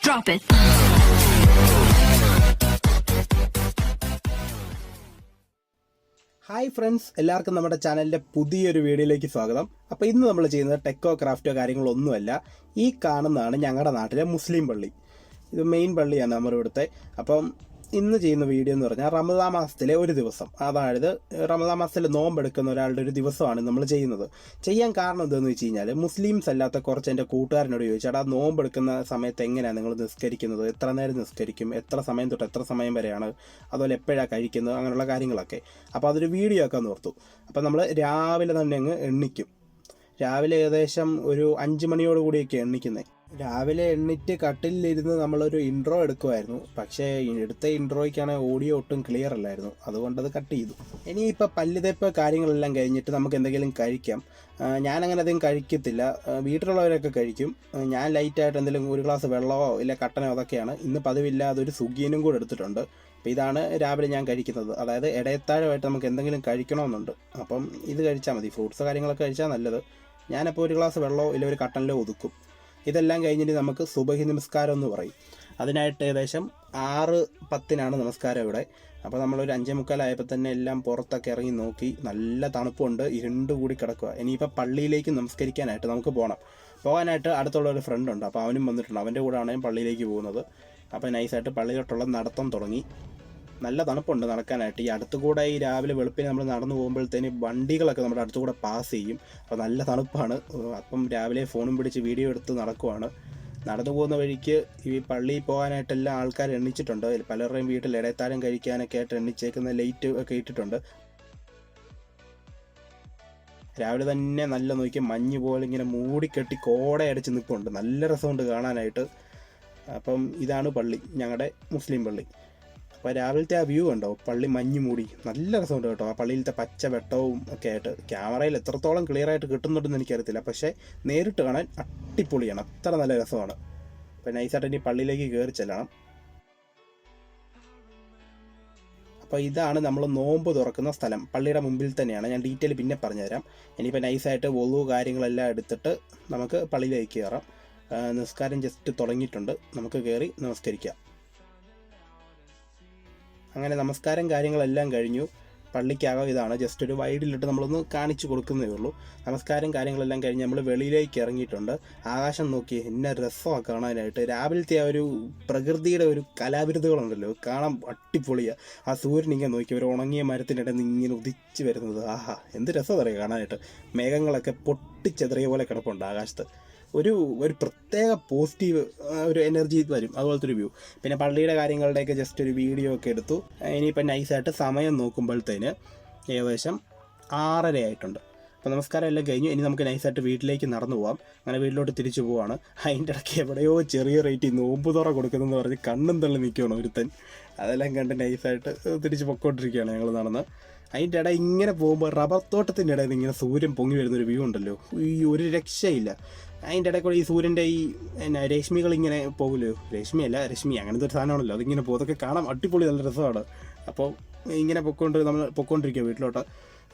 Drop it. Hi friends, എല്ലാവർക്കും നമ്മുടെ ചാനലിൻ്റെ പുതിയൊരു വീഡിയോയിലേക്ക് സ്വാഗതം. അപ്പോൾ ഇന്ന് നമ്മൾ ചെയ്യുന്നത് ടെക്കോ ക്രാഫ്റ്റോ കാര്യങ്ങളൊന്നുമല്ല. ഈ കാണുന്നതാണ് ഞങ്ങളുടെ നാട്ടിലെ മുസ്ലിം പള്ളി. ഇത് മെയിൻ പള്ളിയാണ് നമ്മുടെ ഇവിടുത്തെ. അപ്പം ഇന്ന് ചെയ്യുന്ന വീഡിയോ എന്ന് പറഞ്ഞാൽ റമദാൻ മാസത്തിലെ ഒരു ദിവസം, അതായത് റമദാൻ മാസത്തിൽ നോമ്പെടുക്കുന്ന ഒരാളുടെ ഒരു ദിവസമാണ് നമ്മൾ ചെയ്യുന്നത്. ചെയ്യാൻ കാരണം എന്താണെന്ന് വെച്ച് കഴിഞ്ഞാൽ, മുസ്ലിംസ് അല്ലാത്ത കുറച്ച് എൻ്റെ കൂട്ടുകാരനോട് ചോദിച്ചാൽ ആ നോമ്പെടുക്കുന്ന സമയത്ത് എങ്ങനെയാണ് നിങ്ങൾ നിസ്കരിക്കുന്നത്, എത്ര നേരം നിസ്കരിക്കും, എത്ര സമയം തൊട്ട് എത്ര സമയം വരെയാണ്, അതുപോലെ എപ്പോഴാണ് കഴിക്കുന്നത്, അങ്ങനെയുള്ള കാര്യങ്ങളൊക്കെ. അപ്പോൾ അതൊരു വീഡിയോ ആക്കാൻ ഓർത്തു. അപ്പോൾ നമ്മൾ രാവിലെ തന്നെ അങ്ങ് എണ്ണിക്കും. രാവിലെ ഏകദേശം ഒരു 5 മണിയോട് കൂടിയൊക്കെ എണ്ണിക്കുന്നത്. രാവിലെ എണ്ണിറ്റ് കട്ടിലിരുന്ന് നമ്മളൊരു ഇൻട്രോ എടുക്കുമായിരുന്നു. പക്ഷേ എടുത്ത ഇൻട്രോയ്ക്കാണെങ്കിൽ ഓഡിയോ ഒട്ടും ക്ലിയർ അല്ലായിരുന്നു, അതുകൊണ്ടത് കട്ട് ചെയ്തു. ഇനിയിപ്പോൾ പല്ലുതേപ്പ് കാര്യങ്ങളെല്ലാം കഴിഞ്ഞിട്ട് നമുക്ക് എന്തെങ്കിലും കഴിക്കാം. ഞാനങ്ങനെ അധികം കഴിക്കത്തില്ല, വീട്ടിലുള്ളവരൊക്കെ കഴിക്കും. ഞാൻ ലൈറ്റായിട്ട് എന്തെങ്കിലും ഒരു ഗ്ലാസ് വെള്ളമോ ഇല്ല കട്ടനോ അതൊക്കെയാണ്. ഇന്ന് പതിവില്ല, അതൊരു സുഗിയനും കൂടെ എടുത്തിട്ടുണ്ട്. അപ്പോൾ ഇതാണ് രാവിലെ ഞാൻ കഴിക്കുന്നത്. അതായത് ഇടയത്താഴമായിട്ട് നമുക്ക് എന്തെങ്കിലും കഴിക്കണമെന്നുണ്ട്. അപ്പം ഇത് കഴിച്ചാൽ മതി, ഫ്രൂട്ട്സ് കാര്യങ്ങളൊക്കെ കഴിച്ചാൽ നല്ലത്. ഞാനപ്പോൾ ഒരു ഗ്ലാസ് വെള്ളമോ ഇല്ല ഒരു കട്ടനിലോ ഒതുക്കും. ഇതെല്ലാം കഴിഞ്ഞിട്ട് നമുക്ക് സുബഹി നമസ്കാരം എന്ന് പറയും. അതിനായിട്ട് ഏകദേശം 6:10 നമസ്കാരം ഇവിടെ. അപ്പോൾ നമ്മളൊരു 5:45 തന്നെ എല്ലാം പുറത്തൊക്കെ ഇറങ്ങി നോക്കി. നല്ല തണുപ്പുണ്ട്, ഇരുണ്ട് കൂടി കിടക്കുക. ഇനിയിപ്പോൾ പള്ളിയിലേക്ക് നമസ്കരിക്കാനായിട്ട് നമുക്ക് പോകാനായിട്ട് അടുത്തുള്ള ഒരു ഫ്രണ്ട് ഉണ്ട്. അപ്പോൾ അവനും വന്നിട്ടുണ്ട്, അവൻ്റെ കൂടെയാണ് ഞാൻ പള്ളിയിലേക്ക് പോകുന്നത്. അപ്പോൾ നൈസായിട്ട് പള്ളിയിലോട്ടുള്ള നടത്തം തുടങ്ങി. നല്ല തണുപ്പുണ്ട് നടക്കാനായിട്ട്. ഈ അടുത്തുകൂടെ ഈ രാവിലെ വെളുപ്പിന് നമ്മൾ നടന്നു പോകുമ്പോഴത്തേന് വണ്ടികളൊക്കെ നമ്മുടെ അടുത്തുകൂടെ പാസ് ചെയ്യും. അപ്പോൾ നല്ല തണുപ്പാണ്. അപ്പം രാവിലെ ഫോണും പിടിച്ച് വീഡിയോ എടുത്ത് നടക്കുവാണ്. നടന്നു പോകുന്ന വഴിക്ക് ഈ പള്ളിയിൽ പോകാനായിട്ടെല്ലാം ആൾക്കാർ എണ്ണിച്ചിട്ടുണ്ട്. പലരുടെയും വീട്ടിൽ ഇടയത്താഴം കഴിക്കാനൊക്കെ ആയിട്ട് എണ്ണിച്ചേക്കുന്ന ലൈറ്റ് ഒക്കെ ഇട്ടിട്ടുണ്ട്. രാവിലെ തന്നെ നല്ല നോക്കി മഞ്ഞ് പോലെ ഇങ്ങനെ മൂടിക്കെട്ടി കോടയടിച്ച് നിൽപ്പുണ്ട്. നല്ല രസമുണ്ട് കാണാനായിട്ട്. അപ്പം ഇതാണ് പള്ളി, ഞങ്ങളുടെ മുസ്ലിം പള്ളി. അപ്പോൾ രാവിലത്തെ ആ വ്യൂ ഉണ്ടോ, പള്ളി മഞ്ഞ് മൂടി, നല്ല രസമുണ്ട് കേട്ടോ. ആ പള്ളിയിലത്തെ പച്ച വെട്ടവും ഒക്കെ ആയിട്ട് ക്യാമറയിൽ എത്രത്തോളം ക്ലിയർ ആയിട്ട് കിട്ടുന്നുണ്ടെന്ന് എനിക്കറിയത്തില്ല, പക്ഷേ നേരിട്ട് കാണാൻ അടിപൊളിയാണ്, അത്ര നല്ല രസമാണ്. അപ്പോൾ നൈസായിട്ട് ഇനി പള്ളിയിലേക്ക് കയറി ചെല്ലണം. അപ്പോൾ ഇതാണ് നമ്മൾ നോമ്പ് തുറക്കുന്ന സ്ഥലം, പള്ളിയുടെ മുമ്പിൽ തന്നെയാണ്. ഞാൻ ഡീറ്റെയിൽ പിന്നെ പറഞ്ഞുതരാം. ഇനിയിപ്പോൾ നൈസായിട്ട് വൊളു കാര്യങ്ങളെല്ലാം എടുത്തിട്ട് നമുക്ക് പള്ളിയിലേക്ക് കയറാം. നിസ്കാരം ജസ്റ്റ് തുടങ്ങിയിട്ടുണ്ട്, നമുക്ക് കയറി നമസ്കരിക്കാം. അങ്ങനെ നമസ്കാരം കാര്യങ്ങളെല്ലാം കഴിഞ്ഞു. പള്ളിക്കകം ഇതാണ്, ജസ്റ്റ് ഒരു വൈഡിലിട്ട് നമ്മളൊന്ന് കാണിച്ചു കൊടുക്കുന്നേ ഉള്ളൂ. നമസ്കാരം കാര്യങ്ങളെല്ലാം കഴിഞ്ഞ് നമ്മൾ വെളിയിലേക്ക് ഇറങ്ങിയിട്ടുണ്ട്. ആകാശം നോക്കി എന്നെ രസമാണ് കാണാനായിട്ട്. രാവിലത്തെ ആ ഒരു പ്രകൃതിയുടെ ഒരു കലാവിരുതുകളുണ്ടല്ലോ, കാണാൻ അടിപൊളിയാണ്. ആ സൂര്യൻ ഇങ്ങനെ നോക്കി ഒരു ഉണങ്ങിയ മരത്തിനിടെ നിന്ന് ഇങ്ങനെ ഉദിച്ച് വരുന്നത്, ആഹാ എന്ത് രസം അറിയാം കാണാനായിട്ട്. മേഘങ്ങളൊക്കെ പൊട്ടിച്ചെറിയ പോലെ കിടപ്പുണ്ട് ആകാശത്ത്. ഒരു പ്രത്യേക പോസിറ്റീവ് ഒരു എനർജി വരും, അതുപോലത്തെ ഒരു വ്യൂ. പിന്നെ പള്ളിയുടെ കാര്യങ്ങളുടെയൊക്കെ ജസ്റ്റ് ഒരു വീഡിയോ ഒക്കെ എടുത്തു. ഇനിയിപ്പോൾ നൈസായിട്ട് സമയം നോക്കുമ്പോഴത്തേന് ഏകദേശം 6:30 ആയിട്ടുണ്ട്. അപ്പോൾ നമസ്കാരം എല്ലാം കഴിഞ്ഞു. ഇനി നമുക്ക് നൈസായിട്ട് വീട്ടിലേക്ക് നടന്നു പോകാം. അങ്ങനെ വീട്ടിലോട്ട് തിരിച്ചു പോവാണ്. അതിൻ്റെ ഇടയ്ക്ക് എവിടെയോ ചെറിയ റേറ്റിൽ നോമ്പ് തുറ കൊടുക്കുന്നതെന്ന് പറഞ്ഞ് കണ്ണും തള്ളി നിൽക്കുകയാണ് ഒരുത്തൻ. അതെല്ലാം കണ്ട് നൈസായിട്ട് തിരിച്ച് പൊക്കോണ്ടിരിക്കുകയാണ് ഞങ്ങൾ നടന്ന്. അതിൻ്റെ ഇടയിൽ ഇങ്ങനെ പോകുമ്പോൾ റബ്ബർ തോട്ടത്തിൻ്റെ ഇടയിൽ ഇങ്ങനെ സൂര്യൻ പൊങ്ങി വരുന്നൊരു വ്യൂ ഉണ്ടല്ലോ, ഈ ഒരു രക്ഷയില്ല. അതിൻ്റെ ഇടയിൽ കൂടെ ഈ സൂര്യൻ്റെ ഈ രശ്മികൾ ഇങ്ങനെ പോകുമല്ലോ, രശ്മി അങ്ങനത്തെ ഒരു സാധനമാണല്ലോ, അതിങ്ങനെ പോകും. അതൊക്കെ കാണാൻ അടിപൊളി നല്ല രസമാണ്. അപ്പോൾ ഇങ്ങനെ നമ്മൾ പൊക്കോണ്ടിരിക്കുക വീട്ടിലോട്ട്.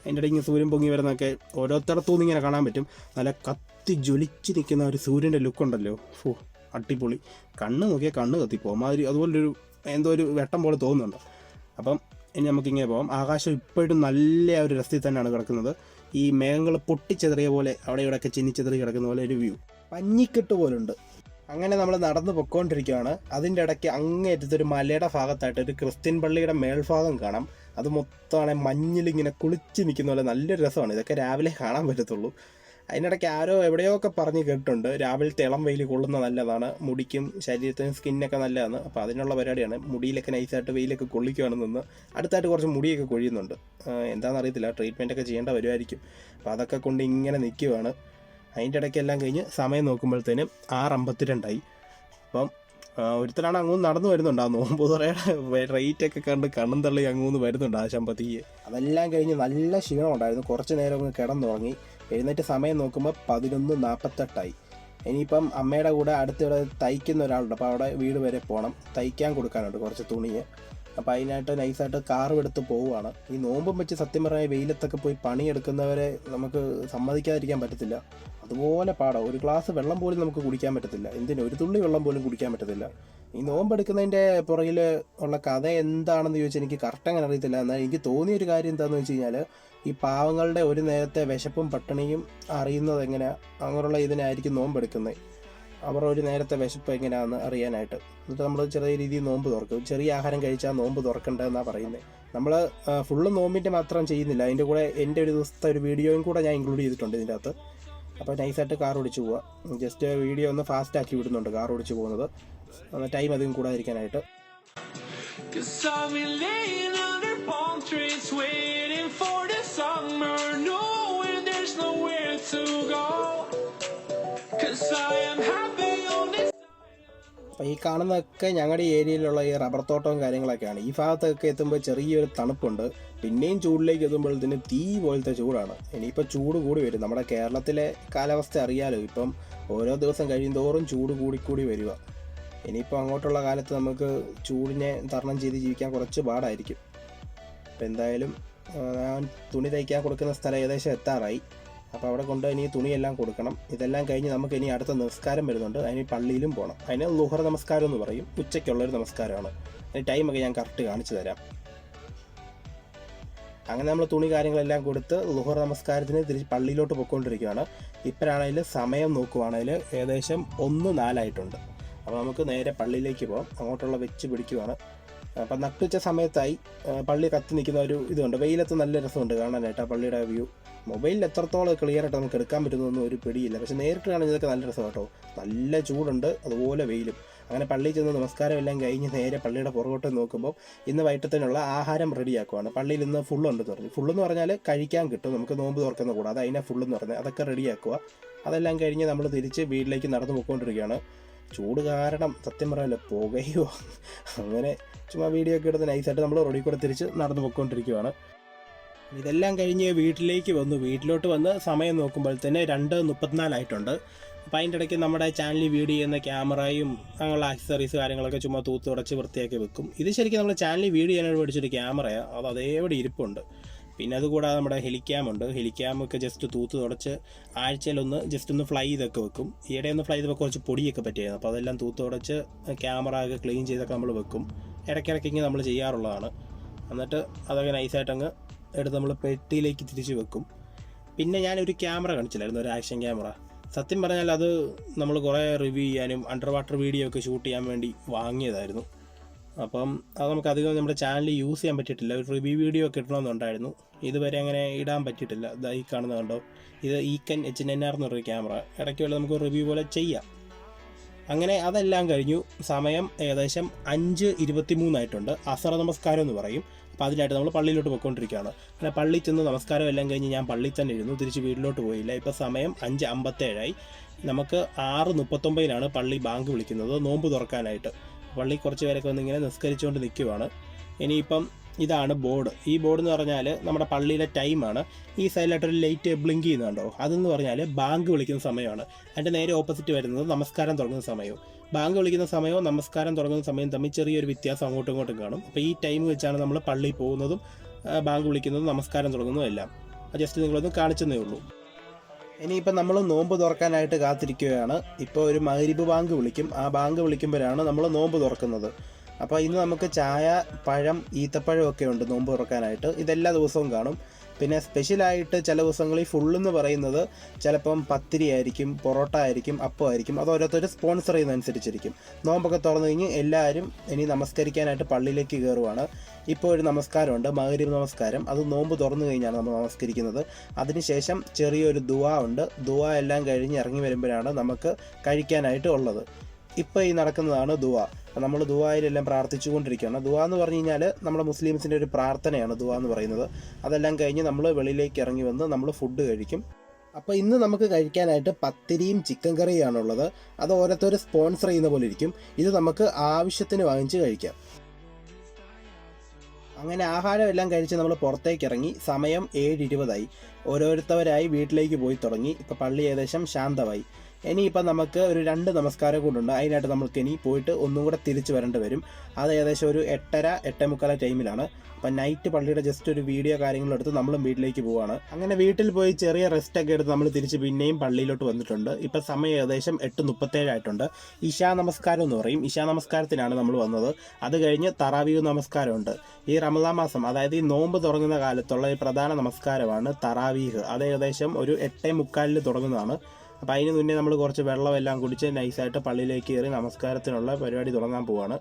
അതിൻ്റെ ഇടയിൽ ഇങ്ങനെ സൂര്യൻ പൊങ്ങി വരുന്നതൊക്കെ ഓരോരുത്തടത്തുനിന്ന് ഇങ്ങനെ കാണാൻ പറ്റും. നല്ല കത്തി ജ്വലിച്ച് നിൽക്കുന്ന ഒരു സൂര്യൻ്റെ ലുക്കുണ്ടല്ലോ, അടിപൊളി. കണ്ണ് നോക്കിയാൽ കണ്ണ് കത്തിപ്പോകും, അതുപോലൊരു എന്തോ ഒരു വെട്ടം പോലെ തോന്നുന്നുണ്ട്. അപ്പം ഇനി നമുക്കിങ്ങനെ പോകാം. ആകാശം ഇപ്പോഴും നല്ല ഒരു രസത്തിൽ തന്നെയാണ് കിടക്കുന്നത്. ഈ മേഘങ്ങൾ പൊട്ടിച്ചെറിയ പോലെ അവിടെ ഇവിടെയൊക്കെ ചിന്നിച്ചെറിയ കിടക്കുന്ന പോലെ ഒരു വ്യൂ, പഞ്ഞിക്കെട്ട് പോലുണ്ട്. അങ്ങനെ നമ്മൾ നടന്ന് പൊക്കോണ്ടിരിക്കുകയാണ്. അതിൻ്റെ ഇടയ്ക്ക് അങ്ങേറ്റത്തൊരു മലയുടെ ഭാഗത്തായിട്ട് ഒരു ക്രിസ്ത്യൻ പള്ളിയുടെ മേൽഭാഗം കാണാം. അത് മൊത്തമാണെങ്കിൽ മഞ്ഞിലിങ്ങനെ കുളിച്ച് നിൽക്കുന്ന പോലെ നല്ലൊരു രസമാണ്. ഇതൊക്കെ രാവിലെ കാണാൻ പറ്റത്തുള്ളൂ. അതിനിടയ്ക്ക് ആരോ എവിടെയോ ഒക്കെ പറഞ്ഞ് കേട്ടിട്ടുണ്ട്, രാവിലത്തെ ഇളം വെയിൽ കൊള്ളുന്ന നല്ലതാണ്, മുടിക്കും ശരീരത്തിനും സ്കിന്നൊക്കെ നല്ലതാണ്. അപ്പോൾ അതിനുള്ള പരിപാടിയാണ്. മുടിയിലൊക്കെ നൈസായിട്ട് വെയിലൊക്കെ കൊള്ളിക്കുകയാണ് നിന്ന്. അടുത്തായിട്ട് കുറച്ച് മുടിയൊക്കെ കൊഴിയുന്നുണ്ട്, എന്താണെന്നറിയത്തില്ല, ട്രീറ്റ്മെൻറ്റൊക്കെ ചെയ്യേണ്ട വരുമായിരിക്കും. അപ്പോൾ അതൊക്കെ കൊണ്ട് ഇങ്ങനെ നിൽക്കുകയാണ്. അതിൻ്റെ ഇടയ്ക്ക് എല്ലാം കഴിഞ്ഞ് സമയം നോക്കുമ്പോഴത്തേനും 6:52. അപ്പം ഒരുത്തരാണ് അങ്ങോട്ട് നടന്നു വരുന്നുണ്ട്. ആ നോമ്പ് തുറയുടെ റേറ്റൊക്കെ കണ്ട് കണ്ണും തള്ളി അങ്ങോട്ട് വരുന്നുണ്ട് ആശാമ്പതിയെ. അതെല്ലാം കഴിഞ്ഞ് നല്ല ക്ഷീണം ഉണ്ടായിരുന്നു. കുറച്ച് നേരം ഒന്ന് കിടന്നുറങ്ങി. എഴുന്നേറ്റ് സമയം നോക്കുമ്പോൾ 11:48. ഇനിയിപ്പം അമ്മയുടെ കൂടെ അടുത്തിടെ തയ്ക്കുന്ന ഒരാളുണ്ട്, അപ്പോൾ അവിടെ വീട് വരെ പോകണം, തയ്ക്കാൻ കൊടുക്കാനുണ്ട് കുറച്ച് തുണിയെ. അപ്പോൾ അതിനായിട്ട് നൈസായിട്ട് കാറും എടുത്ത് പോവുകയാണ്. ഈ നോമ്പും വെച്ച് സത്യം പറഞ്ഞാൽ വെയിലത്തൊക്കെ പോയി പണിയെടുക്കുന്നവരെ നമുക്ക് സമ്മതിക്കാതിരിക്കാൻ പറ്റത്തില്ല. അതുപോലെ പാടാം. ഒരു ഗ്ലാസ് വെള്ളം പോലും നമുക്ക് കുടിക്കാൻ പറ്റത്തില്ല. എന്തിനും ഒരു തുള്ളി വെള്ളം പോലും കുടിക്കാൻ പറ്റത്തില്ല. ഈ നോമ്പെടുക്കുന്നതിൻ്റെ പുറകിൽ ഉള്ള കഥ എന്താണെന്ന് ചോദിച്ചാൽ എനിക്ക് കറക്റ്റ് അങ്ങനെ അറിയത്തില്ല. എന്നാൽ എനിക്ക് തോന്നിയൊരു കാര്യം എന്താണെന്ന് വെച്ച് കഴിഞ്ഞാൽ, ഈ പാവങ്ങളുടെ ഒരു നേരത്തെ വിശപ്പും പട്ടിണിയും അറിയുന്നത് എങ്ങനെയാണ്, അങ്ങനെയുള്ള ഇതിനായിരിക്കും നോമ്പെടുക്കുന്നത്. അവർ ഒരു നേരത്തെ വിശപ്പ് എങ്ങനെയാണെന്ന് അറിയാനായിട്ട്. എന്നിട്ട് നമ്മൾ ചെറിയ രീതിയിൽ നോമ്പ് തുറക്കും. ചെറിയ ആഹാരം കഴിച്ചാൽ നോമ്പ് തുറക്കണ്ടെന്നാണ് പറയുന്നത്. നമ്മൾ ഫുള്ള് നോമ്പിൻ്റെ മാത്രം ചെയ്യുന്നില്ല, അതിൻ്റെ കൂടെ എൻ്റെ ഒരു ദിവസത്തെ ഒരു വീഡിയോയും കൂടെ ഞാൻ ഇൻക്ലൂഡ് ചെയ്തിട്ടുണ്ട് ഇതിൻ്റെ അകത്ത്. അപ്പോൾ നൈസായിട്ട് കാർ ഓടിച്ച് പോവുക. ജസ്റ്റ് വീഡിയോ ഒന്ന് ഫാസ്റ്റ് ആക്കി വിടുന്നുണ്ട് കാർ ഓടിച്ച് പോകുന്നത്, ടൈം അധികം കൂടാതിരിക്കാനായിട്ട്. അപ്പോൾ ഈ കാണുന്നതൊക്കെ ഞങ്ങളുടെ ഏരിയയിലുള്ള ഈ റബ്ബർ തോട്ടവും കാര്യങ്ങളൊക്കെയാണ്. ഈ ഭാഗത്തൊക്കെ എത്തുമ്പോൾ ചെറിയൊരു തണുപ്പുണ്ട്. പിന്നെയും ചൂടിലേക്ക് എത്തുമ്പോഴത്തേന് തീ പോലത്തെ ചൂടാണ്. ഇനിയിപ്പോൾ ചൂട് കൂടി വരും. നമ്മുടെ കേരളത്തിലെ കാലാവസ്ഥ അറിയാലോ, ഇപ്പം ഓരോ ദിവസം കഴിയുന്തോറും ചൂട് കൂടിക്കൂടി വരിക. ഇനിയിപ്പോൾ അങ്ങോട്ടുള്ള കാലത്ത് നമുക്ക് ചൂടിനെ തരണം ചെയ്ത് ജീവിക്കാൻ കുറച്ച് പാടായിരിക്കും. അപ്പോൾ എന്തായാലും ഞാൻ തുണി തയ്ക്കാൻ കൊടുക്കുന്ന സ്ഥലം ഏകദേശം എത്താറായി. അപ്പോൾ അവിടെ കൊണ്ട് ഇനി തുണിയെല്ലാം കൊടുക്കണം. ഇതെല്ലാം കഴിഞ്ഞ് നമുക്ക് ഇനി അടുത്ത നമസ്കാരം വരുന്നുണ്ട്. അതിന് പള്ളിയിലും പോകണം. അതിന് ലുഹർ നമസ്കാരം എന്ന് പറയും. ഉച്ചയ്ക്കുള്ളൊരു നമസ്കാരമാണ്. അതിന് ടൈമൊക്കെ ഞാൻ കറക്റ്റ് കാണിച്ചു തരാം. അങ്ങനെ നമ്മൾ തുണി കാര്യങ്ങളെല്ലാം കൊടുത്ത് ലുഹർ നമസ്കാരത്തിന് തിരിച്ച് പള്ളിയിലോട്ട് പോയിക്കൊണ്ടിരിക്കുകയാണ്. ഇപ്പോഴാണെങ്കിൽ സമയം നോക്കുവാണെങ്കിൽ ഏകദേശം 1:04 അപ്പോൾ നമുക്ക് നേരെ പള്ളിയിലേക്ക് പോകാം. അങ്ങോട്ടുള്ള വെച്ച് പിടിക്കുവാണ്. അപ്പം നട്ടുച്ച സമയത്തായി. പള്ളി കത്തി നിൽക്കുന്ന ഒരു ഇതുണ്ട്. വെയിലത്ത് നല്ല രസമുണ്ട് കാണാനായിട്ട് ആ പള്ളിയുടെ വ്യൂ. മൊബൈലിൽ എത്രത്തോളം ക്ലിയർ ആയിട്ട് നമുക്ക് എടുക്കാൻ പറ്റുന്നൊന്നും ഒരു പിടിയില്ല. പക്ഷെ നേരിട്ട് കാണുന്നതൊക്കെ നല്ല രസം കേട്ടോ. നല്ല ചൂടുണ്ട്, അതുപോലെ വെയിലും. അങ്ങനെ പള്ളിയിൽ ചെന്ന് നമസ്കാരം എല്ലാം കഴിഞ്ഞ് നേരെ പള്ളിയുടെ പുറകോട്ട് നോക്കുമ്പോൾ ഇന്ന് വൈകിട്ടത്തിനുള്ള ആഹാരം റെഡിയാക്കുവാണ്. പള്ളിയിൽ ഇന്ന് ഫുള്ളുണ്ടെന്ന് പറഞ്ഞു. ഫുള്ളെന്ന് പറഞ്ഞാൽ കഴിക്കാൻ കിട്ടും, നമുക്ക് നോമ്പ് തുറക്കുന്ന കൂടെ. അത് അതിനെ ഫുള്ളെന്ന് പറഞ്ഞാൽ അതൊക്കെ റെഡിയാക്കുക. അതെല്ലാം കഴിഞ്ഞ് നമ്മൾ തിരിച്ച് വീട്ടിലേക്ക് നടന്നു പോയിക്കൊണ്ടിരിക്കുകയാണ്. ചൂട് കാരണം സത്യം പറയാമല്ലോ പുകയോ. അങ്ങനെ ചുമ്മാ വീഡിയോ ഒക്കെ എടുത്ത് നൈസായിട്ട് നമ്മൾ റോഡിൽ കൂടെ തിരിച്ച് നടന്നു പോയിക്കൊണ്ടിരിക്കുകയാണ്. ഇതെല്ലാം കഴിഞ്ഞ് വീട്ടിലേക്ക് വന്നു. വീട്ടിലോട്ട് വന്ന് സമയം നോക്കുമ്പോൾ തന്നെ 2:34 അപ്പോൾ അതിൻ്റെ ഇടയ്ക്ക് നമ്മുടെ ചാനലിൽ വീഡിയോ ചെയ്യുന്ന ക്യാമറയും അങ്ങനെയുള്ള ആക്സസറീസ് കാര്യങ്ങളൊക്കെ ചുമ്മാ തൂത്ത് ഉടച്ച് വൃത്തിയാക്കി വെക്കും. ഇത് ശരിക്കും നമ്മൾ ചാനലിൽ വീഡിയോ ചെയ്യാനായിട്ട് മേടിച്ചൊരു ക്യാമറയാണ്. അത് അതേപടി ഇരിപ്പുണ്ട്. പിന്നെ അതുകൂടാതെ നമ്മുടെ ഹെലിക്യാമുണ്ട്. ഹെലിക്യാമൊക്കെ ജസ്റ്റ് തൂത്ത് തുടച്ച് ആഴ്ചയിലൊന്ന് ജസ്റ്റ് ഒന്ന് ഫ്ലൈ ചെയ്തൊക്കെ വെക്കും. ഈയിടെ ഒന്ന് ഫ്ലൈ ചെയ്തപ്പോൾ കുറച്ച് പൊടിയൊക്കെ പറ്റിയായിരുന്നു. അപ്പോൾ അതെല്ലാം തൂത്ത് തുടച്ച് ക്യാമറ ഒക്കെ ക്ലീൻ ചെയ്തൊക്കെ നമ്മൾ വെക്കും. ഇടയ്ക്കിടയ്ക്ക് നമ്മൾ ചെയ്യാറുള്ളതാണ്. എന്നിട്ട് അതൊക്കെ നൈസായിട്ടങ്ങ് എടുത്ത് നമ്മൾ പെട്ടിയിലേക്ക് തിരിച്ച് വെക്കും. പിന്നെ ഞാനൊരു ക്യാമറ കാണിച്ചില്ലായിരുന്നു, ഒരു ആക്ഷൻ ക്യാമറ. സത്യം പറഞ്ഞാൽ അത് നമ്മൾ കുറേ റിവ്യൂ ചെയ്യാനും അണ്ടർ വാട്ടർ വീഡിയോ ഒക്കെ ഷൂട്ട് ചെയ്യാൻ വേണ്ടി വാങ്ങിയതായിരുന്നു. അപ്പം അത് നമുക്ക് അധികം നമ്മുടെ ചാനലിൽ യൂസ് ചെയ്യാൻ പറ്റിയിട്ടില്ല. ഒരു റിവ്യൂ വീഡിയോ ഒക്കെ ഇടണമെന്നുണ്ടായിരുന്നു. ഇതുവരെ അങ്ങനെ ഇടാൻ പറ്റിയിട്ടില്ല. ഈ കാണുന്നത് കണ്ടോ, ഇത് ഈക്കൻ HNR എന്ന് പറഞ്ഞൊരു ക്യാമറ. ഇടയ്ക്ക് വല്ല നമുക്ക് റിവ്യൂ പോലെ ചെയ്യാം. അങ്ങനെ അതെല്ലാം കഴിഞ്ഞു. സമയം ഏകദേശം 5:23 അസറ നമസ്കാരം എന്ന് പറയും. അപ്പോൾ അതിനായിട്ട് നമ്മൾ പള്ളിയിലോട്ട് പോയിക്കൊണ്ടിരിക്കുകയാണ്. അങ്ങനെ പള്ളിയിൽ ചെന്ന് നമസ്കാരം എല്ലാം കഴിഞ്ഞ് ഞാൻ പള്ളിയിൽ തന്നെ ഇരുന്നു. തിരിച്ച് വീട്ടിലോട്ട് പോയില്ല. ഇപ്പോൾ സമയം 5:57. നമുക്ക് 6:39 പള്ളി ബാങ്ക് വിളിക്കുന്നത് നോമ്പ് തുറക്കാനായിട്ട്. പള്ളി കുറച്ച് പേരൊക്കെ വന്ന് ഇങ്ങനെ നിസ്കരിച്ചുകൊണ്ട് നിൽക്കുവാണ്. ഇനിയിപ്പം ഇതാണ് ബോർഡ്. ഈ ബോർഡ് എന്ന് പറഞ്ഞാൽ നമ്മുടെ പള്ളിയിലെ ടൈമാണ്. ഈ സൈഡിലായിട്ടൊരു ലൈറ്റ് ബ്ലിങ്ക് ചെയ്യുന്നുണ്ടോ, അതെന്ന് പറഞ്ഞാൽ ബാങ്ക് വിളിക്കുന്ന സമയമാണ്. അതിൻ്റെ നേരെ ഓപ്പോസിറ്റ് വരുന്നത് നമസ്കാരം തുടങ്ങുന്ന സമയവും. ബാങ്ക് വിളിക്കുന്ന സമയവും നമസ്കാരം തുടങ്ങുന്ന സമയവും തമ്മിൽ ചെറിയൊരു വ്യത്യാസം അങ്ങോട്ടും ഇങ്ങോട്ടും കാണും. അപ്പോൾ ഈ ടൈം വെച്ചാണ് നമ്മൾ പള്ളിയിൽ പോകുന്നതും ബാങ്ക് വിളിക്കുന്നതും നമസ്കാരം തുടങ്ങുന്നതും എല്ലാം. ജസ്റ്റ് നിങ്ങളൊന്ന് കാണിച്ചെന്നേ ഉള്ളൂ. ഇനിയിപ്പോൾ നമ്മൾ നോമ്പ് തുറക്കാനായിട്ട് കാത്തിരിക്കുകയാണ്. ഇപ്പോൾ ഒരു മഗ്‌രിബ് ബാങ്ക് വിളിക്കും. ആ ബാങ്ക് വിളിക്കുമ്പോഴാണ് നമ്മൾ നോമ്പ് തുറക്കുന്നത്. അപ്പോൾ ഇന്ന് നമുക്ക് ചായ, പഴം, ഈത്തപ്പഴം ഒക്കെ ഉണ്ട് നോമ്പ് തുറക്കാനായിട്ട്. ഇതെല്ലാ ദിവസവും കാണും. പിന്നെ സ്പെഷ്യലായിട്ട് ചില ദിവസങ്ങളിൽ ഫുള്ളെന്ന് പറയുന്നത് ചിലപ്പം പത്തിരി ആയിരിക്കും, പൊറോട്ട ആയിരിക്കും, അപ്പമായിരിക്കും. അത് ഓരോരുത്തർ സ്പോൺസർ ചെയ്യുന്നതനുസരിച്ചിരിക്കും. നോമ്പൊക്കെ തുറന്നു കഴിഞ്ഞ് എല്ലാവരും ഇനി നമസ്കരിക്കാനായിട്ട് പള്ളിയിലേക്ക് കയറുവാണ്. ഇപ്പോൾ ഒരു നമസ്കാരമുണ്ട്, മഗ്‌രിബ് നമസ്കാരം. അത് നോമ്പ് തുറന്നു കഴിഞ്ഞാണ് നമ്മൾ നമസ്കരിക്കുന്നത്. അതിനുശേഷം ചെറിയൊരു ദുആ ഉണ്ട്. ദുആ എല്ലാം കഴിഞ്ഞ് ഇറങ്ങി വരുമ്പോഴാണ് നമുക്ക് കഴിക്കാനായിട്ട് ഉള്ളത്. ഇപ്പോൾ ഈ നടക്കുന്നതാണ് ദുആ. നമ്മൾ ദുആയിലെല്ലാം പ്രാർത്ഥിച്ചുകൊണ്ടിരിക്കുകയാണ്. ദുആ എന്ന് പറഞ്ഞു കഴിഞ്ഞാൽ നമ്മുടെ മുസ്ലിംസിൻ്റെ ഒരു പ്രാർത്ഥനയാണ് ദുആ എന്ന് പറയുന്നത്. അതെല്ലാം കഴിഞ്ഞ് നമ്മൾ വെളിയിലേക്ക് ഇറങ്ങി വന്ന് നമ്മൾ ഫുഡ് കഴിക്കും. അപ്പോൾ ഇന്ന് നമുക്ക് കഴിക്കാനായിട്ട് പത്തിരിയും ചിക്കൻ കറിയാണുള്ളത്. അത് ഓരോരുത്തർ സ്പോൺസർ ചെയ്യുന്ന പോലെ ഇരിക്കും. ഇത് നമുക്ക് ആവശ്യത്തിന് വാങ്ങിച്ച് കഴിക്കാം. അങ്ങനെ ആഹാരം എല്ലാം കഴിച്ച് നമ്മൾ പുറത്തേക്ക് ഇറങ്ങി. സമയം 7:20. ഓരോരുത്തവരായി വീട്ടിലേക്ക് പോയി തുടങ്ങി. ഇപ്പോൾ പള്ളി ഏകദേശം ശാന്തമായി. ഇനിയിപ്പം നമുക്ക് ഒരു 2 നമസ്കാരം കൊണ്ടുണ്ട്. അതിനായിട്ട് നമുക്ക് ഇനി പോയിട്ട് ഒന്നും കൂടെ തിരിച്ച് വരേണ്ടി വരും. അത് ഏകദേശം ഒരു 8:30 8:45 ടൈമിലാണ്. അപ്പം നൈറ്റ് പള്ളിയുടെ ജസ്റ്റ് ഒരു വീഡിയോ കാര്യങ്ങളെടുത്ത് നമ്മളും വീട്ടിലേക്ക് പോവുകയാണ്. അങ്ങനെ വീട്ടിൽ പോയി ചെറിയ റെസ്റ്റൊക്കെ എടുത്ത് നമ്മൾ തിരിച്ച് പിന്നെയും പള്ളിയിലോട്ട് വന്നിട്ടുണ്ട്. ഇപ്പം സമയം ഏകദേശം 8:37 ആയിട്ടുണ്ട്. ഇശാ നമസ്കാരം എന്ന് പറയും. ഇശാ നമസ്കാരത്തിനാണ് നമ്മൾ വന്നത്. അത് കഴിഞ്ഞ് തറാവീഹ് നമസ്കാരമുണ്ട്. ഈ റമദാൻ മാസം, അതായത് ഈ നോമ്പ് തുടങ്ങുന്ന കാലത്തുള്ള ഈ പ്രധാന നമസ്കാരമാണ് തറാവീഹ്. അത് ഏകദേശം ഒരു 8:45 തുടങ്ങുന്നതാണ്. അപ്പോൾ അതിന് മുന്നേ നമ്മൾ കുറച്ച് വെള്ളമെല്ലാം കുടിച്ച് നൈസായിട്ട് പള്ളിയിലേക്ക് കയറി നമസ്കാരത്തിനുള്ള പരിപാടി തുടങ്ങാൻ പോവാണ്.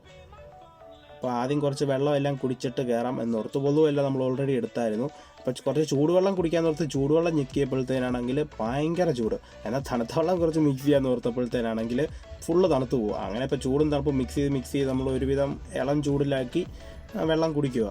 അപ്പോൾ ആദ്യം കുറച്ച് വെള്ളമെല്ലാം കുടിച്ചിട്ട് കയറാം എന്നോർത്ത്. പൊതുവെല്ലാം നമ്മൾ ഓൾറെഡി എടുത്തായിരുന്നു. അപ്പോൾ കുറച്ച് ചൂടുവെള്ളം കുടിക്കാമെന്നോർത്ത് ചൂടുവെള്ളം ഞെക്കിയപ്പോഴത്തേനാണെങ്കിൽ ഭയങ്കര ചൂട്. എന്നാൽ തണുത്ത വെള്ളം കുറച്ച് മിക്സ് ചെയ്യാമെന്ന് ഓർത്തപ്പോഴത്തേനാണെങ്കിൽ ഫുള്ള് തണുത്ത് പോവുക. അങ്ങനെ ഇപ്പോൾ ചൂടും തണുപ്പും മിക്സ് ചെയ്ത് നമ്മൾ ഒരുവിധം ഇളം ചൂടിലാക്കി വെള്ളം കുടിക്കുക.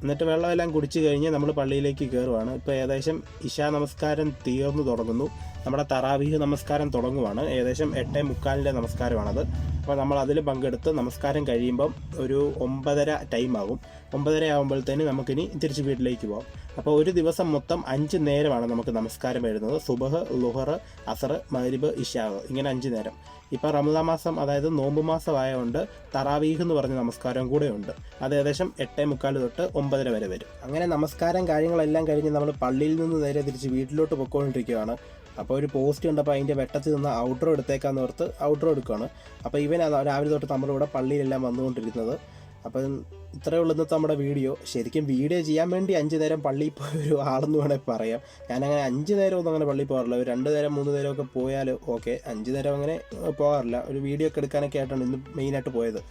എന്നിട്ട് വെള്ളമെല്ലാം കുടിച്ച് കഴിഞ്ഞ് നമ്മൾ പള്ളിയിലേക്ക് കയറുവാണ്. ഇപ്പോൾ ഏകദേശം ഇശാ നമസ്കാരം തീർന്നു തുടങ്ങുന്നു. നമ്മുടെ തറാവീഹ് നമസ്കാരം തുടങ്ങുവാണ്. ഏകദേശം 8:45 നമസ്കാരമാണത്. അപ്പോൾ നമ്മൾ അതിൽ പങ്കെടുത്ത് നമസ്കാരം കഴിയുമ്പം ഒരു 9:30 ടൈമാകും. 9:30 ആകുമ്പോഴത്തേന് നമുക്കിനി തിരിച്ച് വീട്ടിലേക്ക് പോകാം. അപ്പോൾ ഒരു ദിവസം മൊത്തം 5 നേരമാണ് നമുക്ക് നമസ്കാരം വരുന്നത്. സുബഹ്, ലുഹർ, അസർ, മഗ്രിബ്, ഇശാ, ഇങ്ങനെ 5 നേരം. ഇപ്പോൾ റമദാൻ മാസം, അതായത് നോമ്പ് മാസമായതുകൊണ്ട് തറാവീഹ് എന്ന് പറഞ്ഞ നമസ്കാരം കൂടെ ഉണ്ട്. അത് ഏകദേശം 8:45 തൊട്ട് 9:30 വരെ വരും. അങ്ങനെ നമസ്കാരം കാര്യങ്ങളെല്ലാം കഴിഞ്ഞ് നമ്മൾ പള്ളിയിൽ നിന്ന് നേരെ തിരിച്ച് വീട്ടിലോട്ട് പൊയ്ക്കൊണ്ടിരിക്കുകയാണ്. അപ്പോൾ ഒരു പോസ്റ്റ് ഉണ്ട്. അപ്പോൾ അതിൻ്റെ വെട്ടത്തിൽ നിന്ന് ഔട്ട്ഡോർ എടുത്തേക്കാന്ന് ഓർത്ത് ഔട്ട്ഡോർ എടുക്കുകയാണ്. അപ്പോൾ ഇവനാണ് രാവിലെ തൊട്ട് നമ്മളിവിടെ പള്ളിയിലെല്ലാം വന്നുകൊണ്ടിരുന്നത്. അപ്പം ഇത്രയേ ഉള്ളൂ ഇന്നത്തെ നമ്മുടെ വീഡിയോ. ശരിക്കും വീഡിയോ ചെയ്യാൻ വേണ്ടി 5 നേരം പള്ളിയിൽ പോയ ഒരു ആളെന്ന് വേണമെങ്കിൽ പറയാം. ഞാനങ്ങനെ 5 നേരമൊന്നും അങ്ങനെ പള്ളിയിൽ പോകാറില്ല. ഒരു 2 നേരം 3 നേരമൊക്കെ പോയാൽ ഓക്കെ. 5 നേരം അങ്ങനെ പോകാറില്ല. ഒരു വീഡിയോ ഒക്കെ എടുക്കാനൊക്കെ ആയിട്ടാണ് ഇന്ന് മെയിനായിട്ട് പോയത്.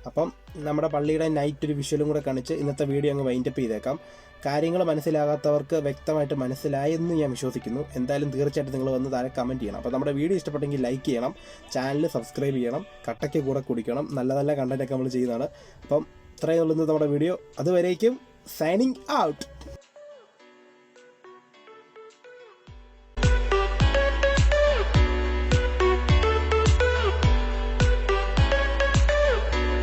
അപ്പം നമ്മുടെ പള്ളിയുടെ നൈറ്റ് ഒരു വിഷ്വലും കൂടെ കാണിച്ച് ഇന്നത്തെ വീഡിയോ അങ്ങ് വൈൻഡപ്പ് ചെയ്തേക്കാം. കാര്യങ്ങൾ മനസ്സിലാകാത്തവർക്ക് വ്യക്തമായിട്ട് മനസ്സിലായെന്ന് ഞാൻ വിശ്വസിക്കുന്നു. എന്തായാലും തീർച്ചയായിട്ടും നിങ്ങൾ വന്ന് താഴെ കമൻറ്റ് ചെയ്യണം. അപ്പോൾ നമ്മുടെ വീഡിയോ ഇഷ്ടപ്പെട്ടെങ്കിൽ ലൈക്ക് ചെയ്യണം, ചാനൽ സബ്സ്ക്രൈബ് ചെയ്യണം, കട്ടയ്ക്ക് കൂടെ കുടിക്കണം. നല്ല നല്ല കണ്ടൻറ്റൊക്കെ നമ്മൾ ചെയ്യുന്നതാണ്. അപ്പം ഇത്രയേ ഉള്ളൂ നമ്മുടെ വീഡിയോ. അതുവരേക്കും സൈനിങ് ഔട്ട്.